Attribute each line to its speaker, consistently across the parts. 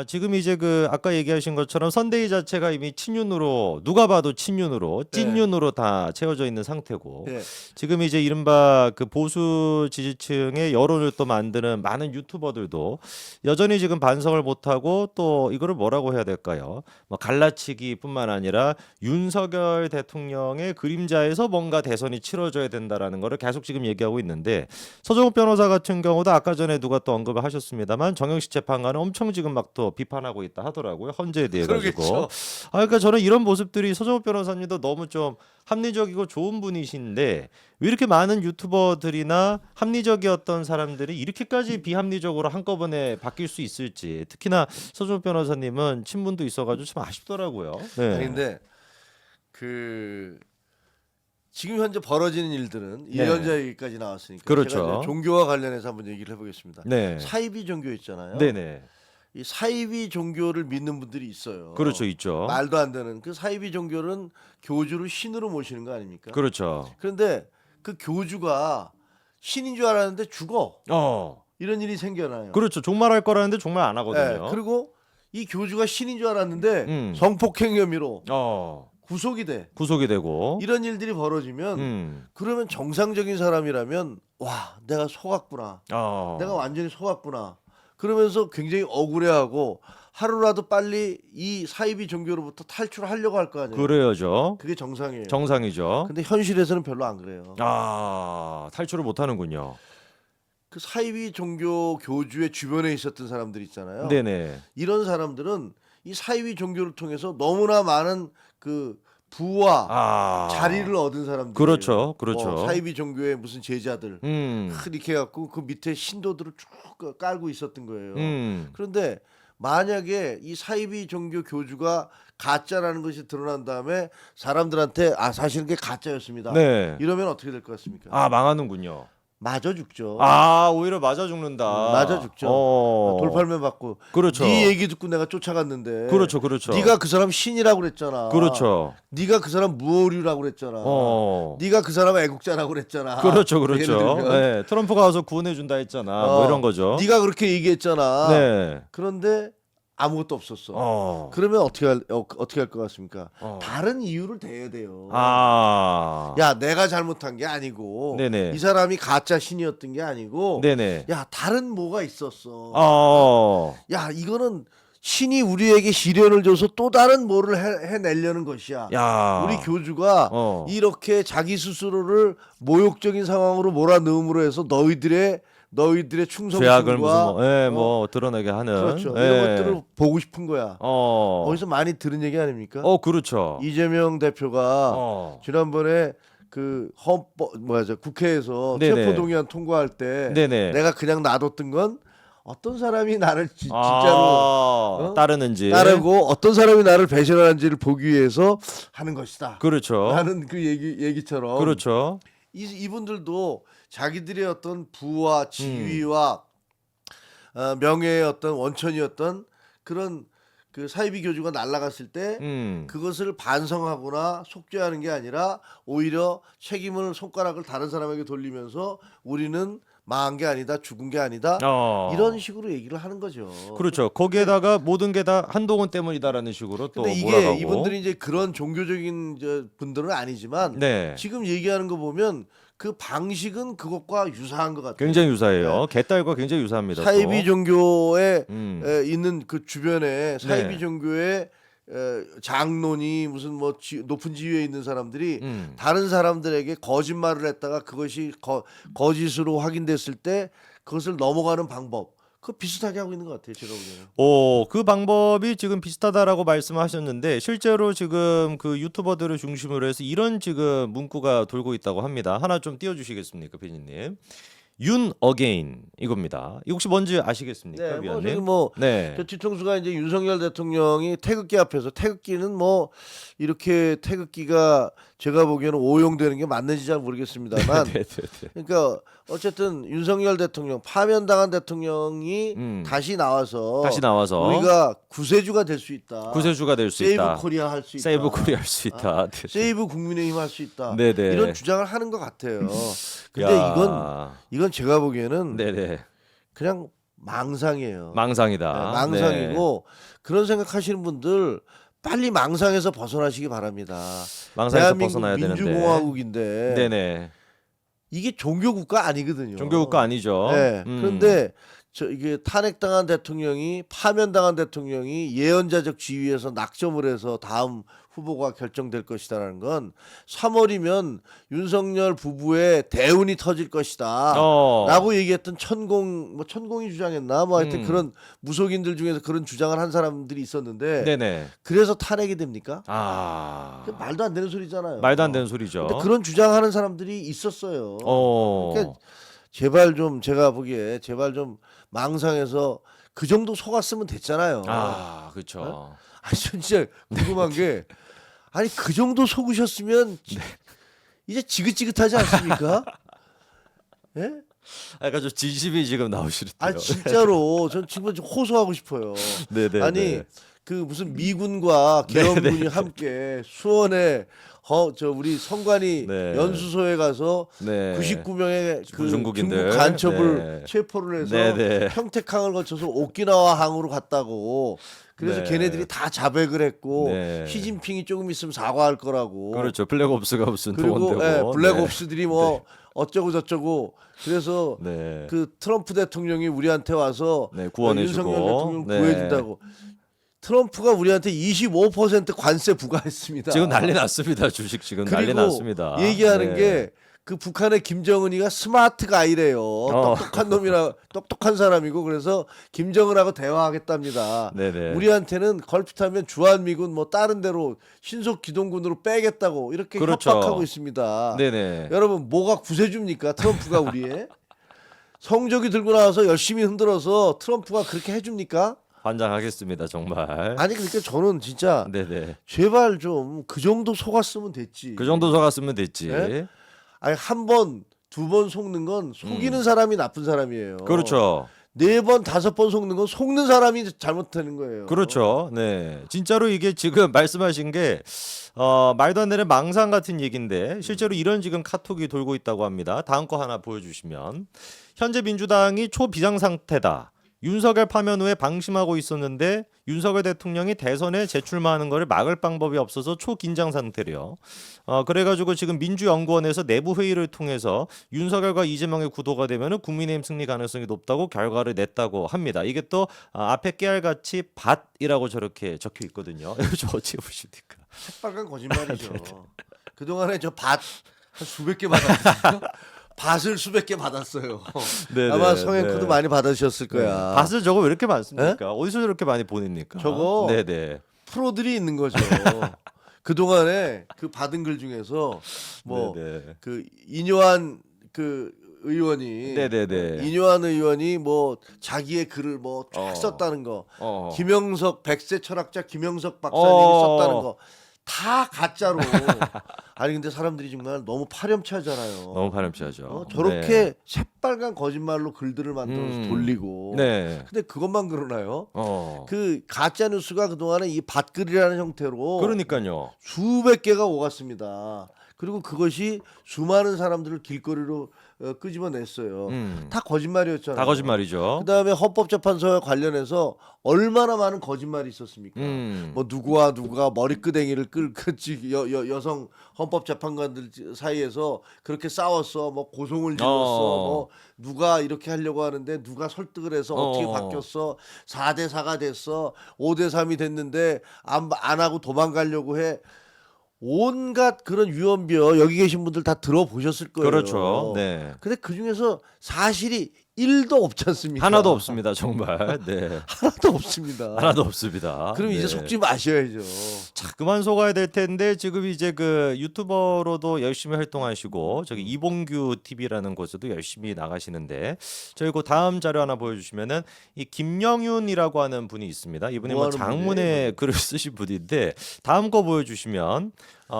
Speaker 1: 지금 이제 그 아까 얘기하신 것처럼 선대위 자체가 이미 친윤으로 누가 봐도 친윤으로
Speaker 2: 네.
Speaker 1: 찐윤으로 다 채워져 있는 상태고
Speaker 2: 예.
Speaker 1: 지금 이제 이른바 그 보수 지지층의 여론을 또 만드는 많은 유튜버들도 여전히 지금 반성을 못하고 또 이거를 뭐라고 해야 될까요? 뭐 갈라치기뿐만 아니라 윤석열 대통령의 그림자에서 뭔가 대선이 치러져야 된다라는 거를 계속 지금 얘기하고 있는데 서정욱 변호사 같은 경우도 아까 전에 누가 또 언급을 하셨습니다만 정영식 재판관은 엄청 지금 막 또 비판하고 있다 하더라고요. 헌재에 대해 가지고.
Speaker 2: 그러겠죠.
Speaker 1: 그러니까 저는 이런 모습들이 서정욱 변호사님도 너무 좀 합리적이고 좋은 분이신데 왜 이렇게 많은 유튜버들이나 합리적이었던 사람들이 이렇게까지 비합리적으로 한꺼번에 바뀔 수 있을지 특히나 서정욱 변호사님은 친분도 있어가지고 참 아쉽더라고요. 네.
Speaker 2: 아니 근데 그 지금 현재 벌어지는 일들은
Speaker 1: 네.
Speaker 2: 예언자 얘기까지 나왔으니까
Speaker 1: 그렇죠.
Speaker 2: 제가 이제 종교와 관련해서 한번 얘기를 해보겠습니다.
Speaker 1: 네.
Speaker 2: 사이비 종교 있잖아요.
Speaker 1: 네네.
Speaker 2: 이 사이비 종교를 믿는 분들이 있어요.
Speaker 1: 그렇죠, 있죠.
Speaker 2: 말도 안 되는 그 사이비 종교는 교주를 신으로 모시는 거 아닙니까?
Speaker 1: 그렇죠.
Speaker 2: 그런데 그 교주가 신인 줄 알았는데 죽어. 이런 일이 생겨나요.
Speaker 1: 그렇죠. 종말할 거라는데 종말 안 하거든요.
Speaker 2: 네, 그리고 이 교주가 신인 줄 알았는데 성폭행 혐의로 구속이 돼.
Speaker 1: 구속이 되고.
Speaker 2: 이런 일들이 벌어지면 그러면 정상적인 사람이라면 와 내가 속았구나. 내가 완전히 속았구나. 그러면서 굉장히 억울해하고 하루라도 빨리 이 사이비 종교로부터 탈출하려고 할 거 아니에요.
Speaker 1: 그래야죠.
Speaker 2: 그게 정상이에요.
Speaker 1: 정상이죠.
Speaker 2: 근데 현실에서는 별로 안 그래요.
Speaker 1: 탈출을 못 하는군요.
Speaker 2: 그 사이비 종교 교주의 주변에 있었던 사람들 있잖아요.
Speaker 1: 네네.
Speaker 2: 이런 사람들은 이 사이비 종교를 통해서 너무나 많은 그 부와 자리를 얻은 사람들.
Speaker 1: 그렇죠, 그렇죠.
Speaker 2: 사이비 종교의 무슨 제자들 이렇게 해갖고 그 밑에 신도들을 쭉 깔고 있었던 거예요. 그런데 만약에 이 사이비 종교 교주가 가짜라는 것이 드러난 다음에 사람들한테 사실은 그게 가짜였습니다.
Speaker 1: 네.
Speaker 2: 이러면 어떻게 될 것 같습니까?
Speaker 1: 망하는군요.
Speaker 2: 맞아 죽죠.
Speaker 1: 오히려 맞아 죽는다.
Speaker 2: 맞아 죽죠. 돌팔매 받고.
Speaker 1: 그렇죠.
Speaker 2: 네 얘기 듣고 내가 쫓아갔는데.
Speaker 1: 그렇죠, 그렇죠.
Speaker 2: 네가 그 사람 신이라고 그랬잖아.
Speaker 1: 그렇죠.
Speaker 2: 네가 그 사람 무오류라고 그랬잖아. 네가 그 사람 애국자라고 그랬잖아.
Speaker 1: 그렇죠,
Speaker 2: 예를
Speaker 1: 그렇죠.
Speaker 2: 들면.
Speaker 1: 네, 트럼프가 와서 구원해 준다 했잖아. 뭐 이런 거죠.
Speaker 2: 네가 그렇게 얘기했잖아.
Speaker 1: 네.
Speaker 2: 그런데 아무것도 없었어. 그러면 어떻게 할 것 같습니까? 다른 이유를 대야 돼요. 야, 내가 잘못한 게 아니고
Speaker 1: 네네.
Speaker 2: 이 사람이 가짜 신이었던 게 아니고
Speaker 1: 네네.
Speaker 2: 야, 다른 뭐가 있었어. 야, 이거는 신이 우리에게 시련을 줘서 또 다른 뭐를 해내려는 것이야. 우리 교주가 이렇게 자기 스스로를 모욕적인 상황으로 몰아넣음으로 해서 너희들의
Speaker 1: 죄악을
Speaker 2: 충성심과
Speaker 1: 뭐 드러내게 하는
Speaker 2: 그렇죠. 이런 것들을 보고 싶은 거야. 거기서 많이 들은 얘기 아닙니까?
Speaker 1: 그렇죠.
Speaker 2: 이재명 대표가 지난번에 그 국회에서
Speaker 1: 네네.
Speaker 2: 체포동의안 통과할 때
Speaker 1: 네네.
Speaker 2: 내가 그냥 놔뒀던 건 어떤 사람이 나를 진짜로
Speaker 1: 따르고
Speaker 2: 어떤 사람이 나를 배신하는지를 보기 위해서 하는 것이다.
Speaker 1: 그렇죠.
Speaker 2: 라는 그 얘기처럼
Speaker 1: 그렇죠.
Speaker 2: 이분들도 자기들의 어떤 부와 지위와 명예의 어떤 원천이었던 그런 그 사이비 교주가 날아갔을 때 그것을 반성하거나 속죄하는 게 아니라 오히려 손가락을 다른 사람에게 돌리면서 우리는 망한 게 아니다, 죽은 게 아니다 이런 식으로 얘기를 하는 거죠.
Speaker 1: 그렇죠. 거기에다가 모든 게 다 한동훈 때문이다라는 식으로 또
Speaker 2: 근데 이게
Speaker 1: 몰아가고.
Speaker 2: 이분들이 이제 그런 종교적인 분들은 아니지만
Speaker 1: 네.
Speaker 2: 지금 얘기하는 거 보면 그 방식은 그것과 유사한 것 같아요.
Speaker 1: 굉장히 유사해요. 개딸과 굉장히 유사합니다.
Speaker 2: 사이비
Speaker 1: 또.
Speaker 2: 종교에 있는 그 주변에 사이비
Speaker 1: 네.
Speaker 2: 종교의 장로니 무슨 뭐 높은 지위에 있는 사람들이 다른 사람들에게 거짓말을 했다가 그것이 거짓으로 확인됐을 때 그것을 넘어가는 방법 그거 비슷하게 하고 있는 것 같아요. 제가 보기에는.
Speaker 1: 그 방법이 지금 비슷하다라고 말씀하셨는데 실제로 지금 그 유튜버들을 중심으로 해서 이런 지금 문구가 돌고 있다고 합니다. 하나 좀 띄워주시겠습니까, 피디님? 윤 어게인 이겁니다. 이거 혹시 뭔지 아시겠습니까,
Speaker 2: 네,
Speaker 1: 위원님?
Speaker 2: 저 뒤통수가 이제 윤석열 대통령이 태극기 앞에서 태극기는 뭐 이렇게 태극기가 제가 보기에는 오용되는 게 맞는지 잘 모르겠습니다만, 그러니까 어쨌든 윤석열 대통령 파면당한 대통령이 다시 나와서 우리가 구세주가 될 수 있다.
Speaker 1: 구세주가 될 수 있다.
Speaker 2: 세이브 코리아 할 수 있다.
Speaker 1: 세이브 코리아 할 수 있다.
Speaker 2: 세이브 국민의힘 할 수 있다.
Speaker 1: 네네.
Speaker 2: 이런 주장을 하는 것 같아요. 근데 이건 제가 보기에는 그냥 망상이에요.
Speaker 1: 망상이다.
Speaker 2: 네, 망상이고 그런 생각하시는 분들 빨리 망상에서 벗어나시기 바랍니다.
Speaker 1: 망상에서
Speaker 2: 대한민국
Speaker 1: 벗어나야 되는데.
Speaker 2: 민주공화국인데
Speaker 1: 네네.
Speaker 2: 이게 종교국가 아니거든요.
Speaker 1: 종교국가 아니죠.
Speaker 2: 네. 그런데 이게 탄핵당한 대통령이 파면당한 대통령이 예언자적 지위에서 낙점을 해서 다음 후보가 결정될 것이다라는 건 3월이면 윤석열 부부의 대운이 터질 것이다. 라고 얘기했던 천공이 주장했나 뭐 하여튼 그런 무속인들 중에서 그런 주장을 한 사람들이 있었는데
Speaker 1: 네네.
Speaker 2: 그래서 탄핵이 됩니까?
Speaker 1: 아.
Speaker 2: 말도 안 되는 소리잖아요.
Speaker 1: 말도 안 되는 소리죠.
Speaker 2: 근데 그런 주장하는 사람들이 있었어요. 그러니까 제발 좀 제가 보기에 제발 좀 망상에서 그 정도 속았으면 됐잖아요.
Speaker 1: 아, 그렇죠.
Speaker 2: 어? 아니 진짜 궁금한 게 아니 그 정도 속으셨으면 이제 지긋지긋하지 않습니까? 예?
Speaker 1: 약간 좀 진심이 지금 나오시는데요.
Speaker 2: 아 진짜로 전 지금 좀 호소하고 싶어요.
Speaker 1: 네네.
Speaker 2: 아니 그 무슨 미군과 계엄군이 함께 수원에 우리 성관이
Speaker 1: 네.
Speaker 2: 연수소에 가서
Speaker 1: 네.
Speaker 2: 99명의 그
Speaker 1: 중국인들.
Speaker 2: 중국 간첩을
Speaker 1: 네.
Speaker 2: 체포를 해서
Speaker 1: 네네.
Speaker 2: 평택항을 거쳐서 오키나와 항으로 갔다고. 그래서
Speaker 1: 네.
Speaker 2: 걔네들이 다 자백을 했고
Speaker 1: 네.
Speaker 2: 시진핑이 조금 있으면 사과할 거라고.
Speaker 1: 그렇죠. 블랙옵스가 무슨
Speaker 2: 그리고
Speaker 1: 동원되고.
Speaker 2: 블랙옵스들이 뭐 어쩌고 저쩌고 그래서
Speaker 1: 네.
Speaker 2: 그 트럼프 대통령이 우리한테 와서
Speaker 1: 네, 구원해주고.
Speaker 2: 윤석열 대통령
Speaker 1: 네.
Speaker 2: 구해준다고. 트럼프가 우리한테 25% 관세 부과했습니다.
Speaker 1: 지금 난리 났습니다. 주식 지금 난리 났습니다.
Speaker 2: 얘기하는
Speaker 1: 네.
Speaker 2: 게 그 북한의 김정은이가 스마트 가이래요. 똑똑한 사람이고 그래서 김정은하고 대화하겠답니다.
Speaker 1: 네네.
Speaker 2: 우리한테는 걸핏하면 주한미군 뭐 다른 데로 신속 기동군으로 빼겠다고 이렇게
Speaker 1: 그렇죠.
Speaker 2: 협박하고 있습니다.
Speaker 1: 네네.
Speaker 2: 여러분 뭐가 구세줍니까? 트럼프가 우리의 성적이 들고 나와서 열심히 흔들어서 트럼프가 그렇게 해줍니까?
Speaker 1: 환장하겠습니다 정말.
Speaker 2: 아니 그러니까 저는 진짜
Speaker 1: 네네.
Speaker 2: 제발 좀 그 정도 속았으면 됐지.
Speaker 1: 그 정도 속았으면 됐지.
Speaker 2: 네? 아니 한 번, 두 번 속는 건 속이는 사람이 나쁜 사람이에요.
Speaker 1: 그렇죠.
Speaker 2: 4번, 5번 속는 건 속는 사람이 잘못하는 거예요.
Speaker 1: 그렇죠. 네. 진짜로 이게 지금 말씀하신 게 말도 안 되는 망상 같은 얘기인데 실제로 이런 지금 카톡이 돌고 있다고 합니다. 다음 거 하나 보여주시면 현재 민주당이 초비상 상태다. 윤석열 파면 후에 방심하고 있었는데 윤석열 대통령이 대선에 재출마하는 것을 막을 방법이 없어서 초긴장 상태래요. 그래가지고 지금 민주연구원에서 내부 회의를 통해서 윤석열과 이재명의 구도가 되면은 국민의힘 승리 가능성이 높다고 결과를 냈다고 합니다. 이게 또 앞에 깨알같이 밭이라고 저렇게 적혀 있거든요. 이거 좀 어찌 보십니까?
Speaker 2: 새빨간 거짓말이죠. 그동안에 저 밭 한 수백 개 받았어요. 밭을 수백 개 받았어요.
Speaker 1: 네네,
Speaker 2: 아마 성행코도
Speaker 1: 네.
Speaker 2: 많이 받으셨을 거야.
Speaker 1: 밭을 저거 왜 이렇게 많습니까? 어디서 저렇게 많이 보냅니까?
Speaker 2: 저거
Speaker 1: 네네.
Speaker 2: 프로들이 있는 거죠. 그동안에 그 받은 글 중에서 뭐
Speaker 1: 네네.
Speaker 2: 그 인요한 그 의원이
Speaker 1: 네네네.
Speaker 2: 인요한 의원이 뭐 자기의 글을 뭐 쫙 썼다는 거, 김영석 백세 철학자 김영석 박사님이 썼다는 거 다 가짜로. 아니 근데 사람들이 정말 너무 파렴치하잖아요.
Speaker 1: 너무 파렴치하죠.
Speaker 2: 저렇게
Speaker 1: 네.
Speaker 2: 새빨간 거짓말로 글들을 만들어서 돌리고.
Speaker 1: 네.
Speaker 2: 근데 그것만 그러나요?
Speaker 1: 어.
Speaker 2: 그 가짜 뉴스가 그동안에 이 밭글이라는 형태로
Speaker 1: 그러니까요.
Speaker 2: 수백 개가 오갔습니다. 그리고 그것이 수많은 사람들을 길거리로 끄집어냈어요. 다 거짓말이었잖아요.
Speaker 1: 다 거짓말이죠.
Speaker 2: 그다음에 헌법재판소와 관련해서 얼마나 많은 거짓말이 있었습니까?
Speaker 1: 뭐
Speaker 2: 누구와 누가 머리끄댕이를 끌지 여성 헌법재판관들 사이에서 그렇게 싸웠어. 뭐 고성을 질렀어. 뭐 누가 이렇게 하려고 하는데 누가 설득을 해서 어떻게 바뀌었어. 4대 4가 됐어. 5대 3이 됐는데 안 하고 도망가려고 해. 온갖 그런 유언비어 여기 계신 분들 다 들어보셨을 거예요.
Speaker 1: 그렇죠. 네.
Speaker 2: 근데 그 중에서 사실이 1도 없지 않습니까?
Speaker 1: 하나도 없습니다. 정말. 네.
Speaker 2: 하나도 없습니다.
Speaker 1: 하나도 없습니다.
Speaker 2: 그럼 이제
Speaker 1: 네.
Speaker 2: 속지 마셔야죠.
Speaker 1: 자, 그만 속아야 될 텐데 지금 이제 그 유튜버로도 열심히 활동하시고 저기 이봉규 TV라는 곳에도 열심히 나가시는데 저희 그 다음 자료 하나 보여주시면은 이 김영윤이라고 하는 분이 있습니다. 이분이 뭐
Speaker 2: 하는
Speaker 1: 장문의 글을 쓰신 분인데 다음 거 보여주시면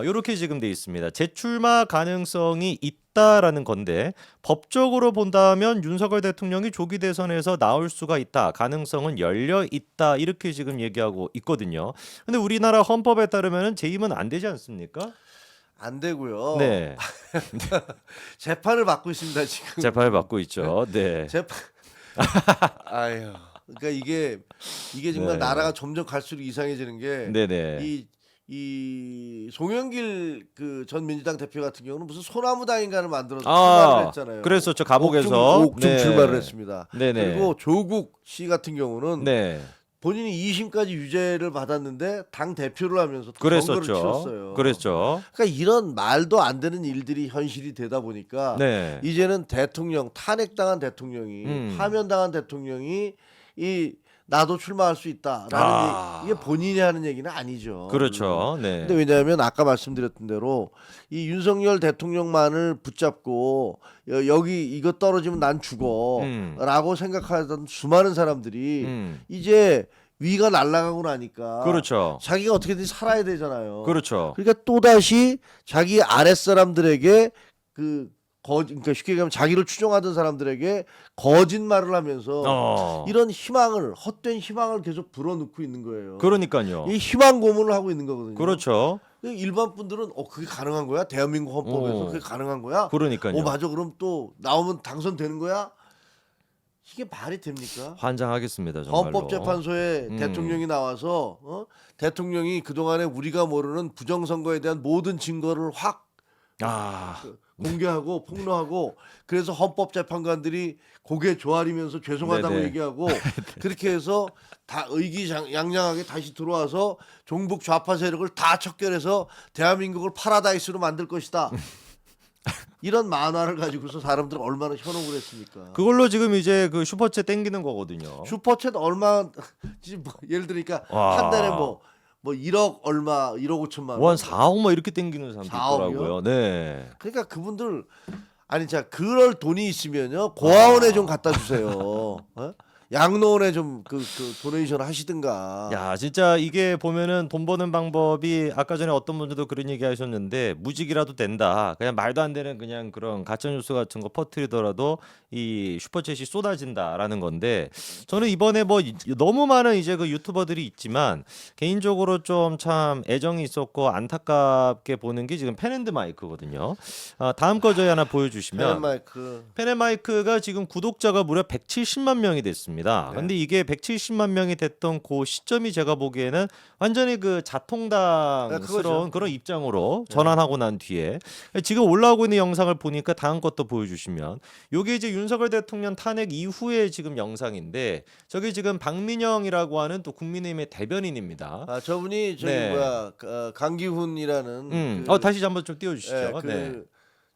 Speaker 1: 이렇게 지금 돼 있습니다. 재출마 가능성이 있다라는 건데 법적으로 본다면 윤석열 대통령이 조기 대선에서 나올 수가 있다. 가능성은 열려 있다. 이렇게 지금 얘기하고 있거든요. 근데 우리나라 헌법에 따르면 재임은 안 되지 않습니까?
Speaker 2: 안 되고요.
Speaker 1: 네.
Speaker 2: 재판을 받고 있습니다 지금.
Speaker 1: 재판을 받고 있죠. 네.
Speaker 2: 아유. 그러니까 이게 정말
Speaker 1: 네.
Speaker 2: 나라가 점점 갈수록 이상해지는 게
Speaker 1: 네네.
Speaker 2: 이 송영길 그 전 민주당 대표 같은 경우는 무슨 소나무당인가를 만들어서
Speaker 1: 아,
Speaker 2: 출마를 했잖아요.
Speaker 1: 그랬었죠. 감옥에서.
Speaker 2: 옥중
Speaker 1: 네.
Speaker 2: 출마를 했습니다.
Speaker 1: 네네.
Speaker 2: 그리고 조국 씨 같은 경우는
Speaker 1: 네.
Speaker 2: 본인이 2심까지 유죄를 받았는데 당 대표를 하면서 또 선거를
Speaker 1: 그랬었죠.
Speaker 2: 치렀어요.
Speaker 1: 그랬죠.
Speaker 2: 그러니까 이런 말도 안 되는 일들이 현실이 되다 보니까
Speaker 1: 네.
Speaker 2: 이제는 대통령 탄핵당한 대통령이 파면당한 대통령이 이 나도 출마할 수 있다라는 이게 본인이 하는 얘기는 아니죠.
Speaker 1: 그렇죠. 네.
Speaker 2: 근데 왜냐하면 아까 말씀드렸던 대로 이 윤석열 대통령만을 붙잡고 여기 이거 떨어지면 난 죽어라고 생각하던 수많은 사람들이 이제 위가 날아가고 나니까
Speaker 1: 그렇죠.
Speaker 2: 자기가 어떻게든 살아야 되잖아요.
Speaker 1: 그렇죠.
Speaker 2: 그러니까 또 다시 자기 아랫사람들에게 그러니까 쉽게 얘기하면 자기를 추종하던 사람들에게 거짓말을 하면서 이런 희망을 헛된 희망을 계속 불어넣고 있는 거예요.
Speaker 1: 그러니까요.
Speaker 2: 이 희망 고문을 하고 있는 거거든요.
Speaker 1: 그렇죠.
Speaker 2: 일반 분들은 그게 가능한 거야? 대한민국 헌법에서 그게 가능한 거야?
Speaker 1: 그러니까요.
Speaker 2: 맞아. 그럼 또 나오면 당선되는 거야? 이게 말이 됩니까?
Speaker 1: 환장하겠습니다, 정말로.
Speaker 2: 헌법재판소에 대통령이 나와서 대통령이 그동안에 우리가 모르는 부정선거에 대한 모든 증거를 확 공개하고 폭로하고 그래서 헌법재판관들이 고개 조아리면서 죄송하다고
Speaker 1: 네네.
Speaker 2: 얘기하고 그렇게 해서 다 의기양양하게 다시 들어와서 종북 좌파 세력을 다 척결해서 대한민국을 파라다이스로 만들 것이다. 이런 만화를 가지고서 사람들은 얼마나 현혹을 했습니까?
Speaker 1: 그걸로 지금 이제 그 슈퍼챗 땡기는 거거든요.
Speaker 2: 슈퍼챗 얼마 지금 예를 들니까 한 달에 뭐 1억 얼마 1억 5천만 원.
Speaker 1: 원 4억 뭐 이렇게 땡기는 사람도
Speaker 2: 4억이요?
Speaker 1: 있더라고요. 네.
Speaker 2: 그러니까 그분들 아니 자 그럴 돈이 있으면요 고아원에 좀 갖다 주세요. 양로원에 좀 그 도네이션 하시든가.
Speaker 1: 야, 진짜 이게 보면은 돈 버는 방법이 아까 전에 어떤 분들도 그런 얘기 하셨는데 무직이라도 된다. 그냥 말도 안 되는 그냥 그런 가짜 뉴스 같은 거 퍼뜨리더라도 이 슈퍼챗이 쏟아진다라는 건데 저는 이번에 뭐 너무 많은 이제 그 유튜버들이 있지만 개인적으로 좀 참 애정이 있었고 안타깝게 보는 게 지금 펜앤드마이크거든요. 다음 거 저희 하나 보여주시면
Speaker 2: 마이크.
Speaker 1: 펜앤마이크가 지금 구독자가 무려 170만 명이 됐습니다. 근데 이게 170만 명이 됐던 그 시점이 제가 보기에는 완전히 그 자통당스러운 그런 입장으로 전환하고 난 뒤에 지금 올라오고 있는 영상을 보니까 다음 것도 보여주시면 요게 이제 윤석열 대통령 탄핵 이후의 지금 영상인데 저게 지금 박민영이라고 하는 또 국민의힘의 대변인입니다.
Speaker 2: 저분이 저기
Speaker 1: 네.
Speaker 2: 강기훈이라는
Speaker 1: 다시 한번 좀 띄워주시죠. 네.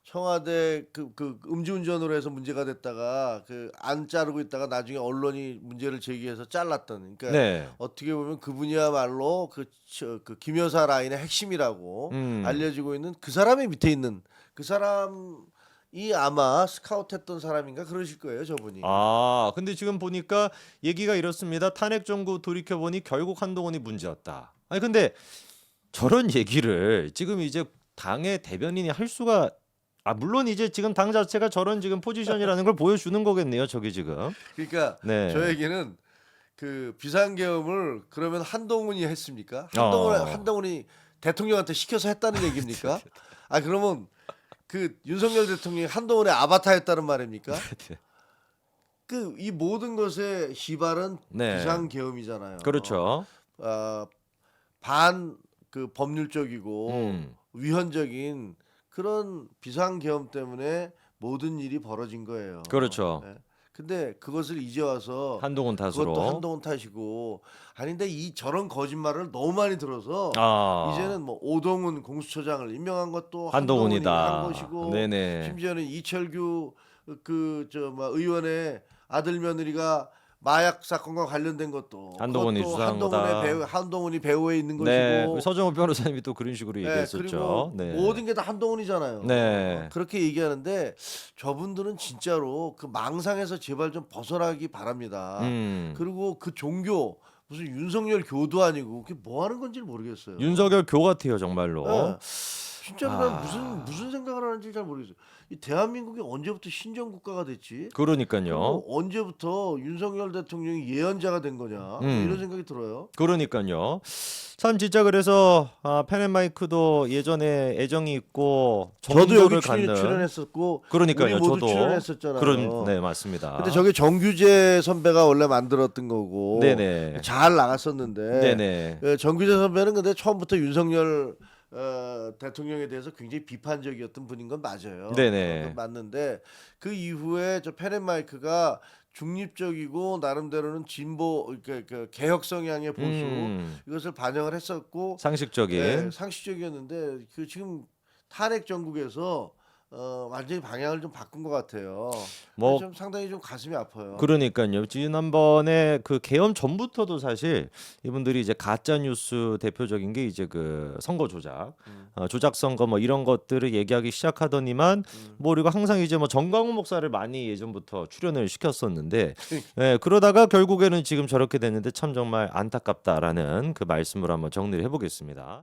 Speaker 2: 청와대 그 음주운전으로 해서 문제가 됐다가 안 자르고 있다가 나중에 언론이 문제를 제기해서 잘랐던. 그러니까
Speaker 1: 네.
Speaker 2: 어떻게 보면 그분이야말로 그 김여사 라인의 핵심이라고 알려지고 있는 그 사람의 밑에 있는 그 사람이 아마 스카우트했던 사람인가 그러실 거예요, 저분이.
Speaker 1: 근데 지금 보니까 얘기가 이렇습니다. 탄핵 정부 돌이켜 보니 결국 한동훈이 문제였다. 아니 근데 저런 얘기를 지금 이제 당의 대변인이 할 수가 물론 이제 지금 당 자체가 저런 지금 포지션이라는 걸 보여주는 거겠네요. 저게 지금.
Speaker 2: 그러니까
Speaker 1: 네.
Speaker 2: 저에게는 그 비상계엄을 그러면 한동훈이 했습니까? 한동훈이 대통령한테 시켜서 했다는 얘기입니까? 그러면 그 윤석열 대통령이 한동훈의 아바타였다는 말입니까? 이 모든 것의 시발은
Speaker 1: 네.
Speaker 2: 비상계엄이잖아요.
Speaker 1: 그렇죠.
Speaker 2: 반 법률적이고 위헌적인 그런 비상계엄 때문에 모든 일이 벌어진 거예요.
Speaker 1: 그렇죠.
Speaker 2: 네. 근데 그것을 이제 와서
Speaker 1: 한동훈 탓으로.
Speaker 2: 그것도 한동훈 탓이고 아닌데 저런 거짓말을 너무 많이 들어서 이제는 뭐 오동훈 공수처장을 임명한 것도
Speaker 1: 한동훈이다.
Speaker 2: 한동훈이 한 것이고
Speaker 1: 네네.
Speaker 2: 심지어는 이철규 의원의 아들 며느리가 마약 사건과 관련된 것도
Speaker 1: 한동훈이
Speaker 2: 그것도
Speaker 1: 수사한 거다.
Speaker 2: 한동훈이 배후에 있는
Speaker 1: 네.
Speaker 2: 것이고
Speaker 1: 서정호 변호사님이 또 그런 식으로 얘기했었죠.
Speaker 2: 그리고
Speaker 1: 네.
Speaker 2: 모든 게 다 한동훈이잖아요.
Speaker 1: 네.
Speaker 2: 그렇게 얘기하는데 저분들은 진짜로 그 망상에서 제발 좀 벗어나기 바랍니다. 그리고 그 종교 무슨 윤석열 교도 아니고 그게 뭐 하는 건지 모르겠어요.
Speaker 1: 윤석열 교 같아요, 정말로.
Speaker 2: 네. 진짜로
Speaker 1: 아.
Speaker 2: 난 무슨 생각을 하는지 잘 모르겠어요. 이 대한민국이 언제부터 신정 국가가 됐지?
Speaker 1: 그러니까요.
Speaker 2: 그리고 언제부터 윤석열 대통령이 예언자가 된 거냐? 뭐 이런 생각이 들어요.
Speaker 1: 그러니까요. 참 진짜 그래서 펜앤마이크도 예전에 애정이 있고
Speaker 2: 저도
Speaker 1: 정도를
Speaker 2: 여기
Speaker 1: 갖는
Speaker 2: 출연했었고
Speaker 1: 그러니까요.
Speaker 2: 우리 모두
Speaker 1: 저도
Speaker 2: 출연했었잖아요.
Speaker 1: 네, 맞습니다.
Speaker 2: 근데 저게 정규재 선배가 원래 만들었던 거고
Speaker 1: 네네.
Speaker 2: 잘 나갔었는데
Speaker 1: 네네.
Speaker 2: 정규재 선배는 근데 처음부터 윤석열 대통령에 대해서 굉장히 비판적이었던 분인 건 맞아요.
Speaker 1: 네네.
Speaker 2: 그건 맞는데 그 이후에 저 펜앤마이크가 중립적이고 나름대로는 진보 그 개혁 성향의 보수 이것을 반영을 했었고
Speaker 1: 상식적인.
Speaker 2: 상식적이었는데 그 지금 탄핵 정국에서 완전히 방향을 좀 바꾼 것 같아요.
Speaker 1: 뭐
Speaker 2: 좀 상당히 좀 가슴이 아파요.
Speaker 1: 그러니까요. 지난번에 그 계엄 전부터도 사실 이분들이 이제 가짜 뉴스 대표적인 게 이제 그 선거 조작, 조작 선거 뭐 이런 것들을 얘기하기 시작하더니만 뭐 우리가 항상 이제 뭐 정광훈 목사를 많이 예전부터 출연을 시켰었는데 예, 그러다가 결국에는 지금 저렇게 됐는데 참 정말 안타깝다라는 그 말씀으로 한번 정리를 해보겠습니다.